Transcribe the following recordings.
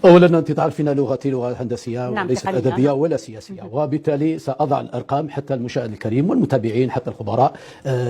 أولا أنت تعرفين لغتي لغة هندسية نعم وليست أدبية ولا سياسية، وبالتالي سأضع الأرقام حتى المشاهد الكريم والمتابعين حتى الخبراء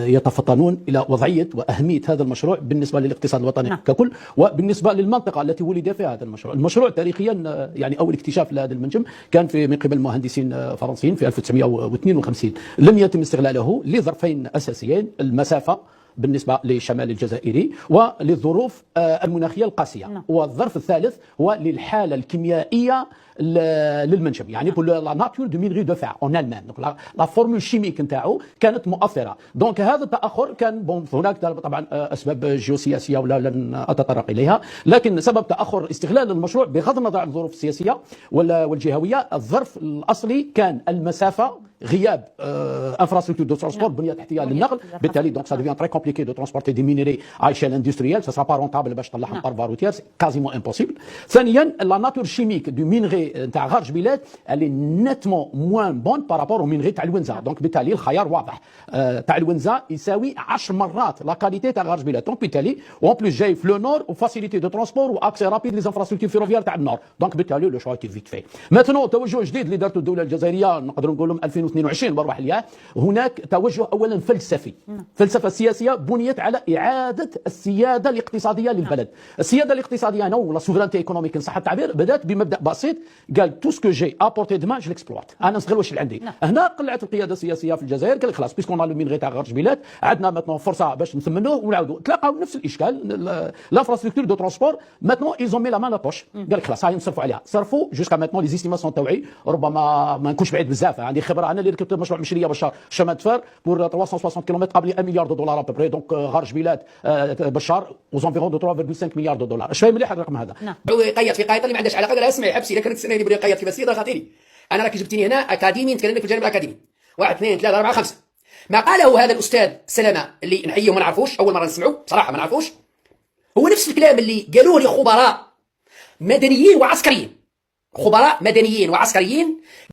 يتفطنون إلى وضعية وأهمية هذا المشروع بالنسبة للاقتصاد الوطني نعم. ككل، وبالنسبة للمنطقة التي ولد فيها هذا المشروع. المشروع تاريخيا يعني أول اكتشاف لهذا المنجم كان من قبل مهندسين فرنسيين في 1952. لم يتم استغلاله لظرفين أساسيين: المسافة بالنسبة للشمال الجزائري وللظروف المناخية القاسية، والظرف الثالث هو للحالة الكيميائية للمنجم، يعني بور لا ناتور دو مينغي دو فير اون المان. دونك لا فورمول شيميك نتاعو كانت مؤثرة. دونك هذا التأخر كان هناك طبعا أسباب جيوسياسية ولا لن أتطرق إليها، لكن سبب تأخر استغلال المشروع بغض النظر عن الظروف السياسية والجهوية، الظرف الأصلي كان المسافة، غياب انفراستركتور دو ترونسبور، بنيه تحتيه للنقل. بالتالي دونك سا ديفيان تري كومبليكي دو ترونسبورتي دي مينيري ا ايشيل اندستريال، سا سرا با رونتابل باش تطلعهم بار فاروتيير، سي كازيمون امبوسيبل. ثانيا لا ناتور شيميك دو مينغي نتاع غرج بلاد اللي نتمون موان بون بارابور او مينغي تاع الونزا. دونك بالتالي الخيار واضح، تاع الونزا يساوي 10 مرات لا كاليتي تاع غرج بلاد. دونك بالتالي اون بليس جاي في لو نور وفاسيليتي دو ترونسبور واكسي رابيد لي انفراستركتور فيروفيير تاع النور. دونك بالتالي لو شوا تي فيت في. ماتنون توجه جديد اللي دارته الدوله الجزائريه، نقدروا نقولوا 2022 بروح اليوم، هناك توجه اولا فلسفي. فلسفه سياسيه بنيت على اعاده السياده الاقتصاديه للبلد. السياده الاقتصاديه هنا ولا سوفرانتي ايكونوميك ان صح التعبير بدات بمبدا بسيط، قال تو سكو جي ابورتي دمان جو ليكسبلوات، انا نستغل واش اللي عندي. هنا قلعت القياده السياسيه في الجزائر، قال لك خلاص بيسكون لو مين غير تاع غرج بلاد، عندنا ماتنون فرصه باش نثمنوه ونعاودوا. تلاقاو نفس الاشكال، لانفراستركتور دو ترونسبور ماتنون ايزون مي لا مان لا بوش، قال لك خلاص هاي نصرفوا عليها. صرفوا جوسكا ماتنون لي زيستيماسيون تاوعي، ربما ما نكونش بعيد بزاف، عندي خبره انا اللي ركبت مشروع مشريه بشار شمال فار بور 360 كيلومتر قبل 1 مليار دولار ابري. دونك غرج بلاد بشار وزونفيرون دو 3.5 مليار دولار. اش فاهم مليح الرقم هذا؟ يقيد في قايط اللي ما عندهاش علاقه، قال اسمعي حبسي، الا كانت السنه اللي بغي يقيد في بسيطه خاطيني انا، راك جبتني هنا اكاديمي نتكلم لك في الجانب الاكاديمي. 1 2 3 4 5 ما قاله هذا الاستاذ سلامه اللي نحييه وما نعرفوش، اول مره نسمعه بصراحه ما نعرفوش، هو نفس الكلام اللي قالوه لي خبراء مدنيين وعسكريين، خبراء مدنيين وعسكريين.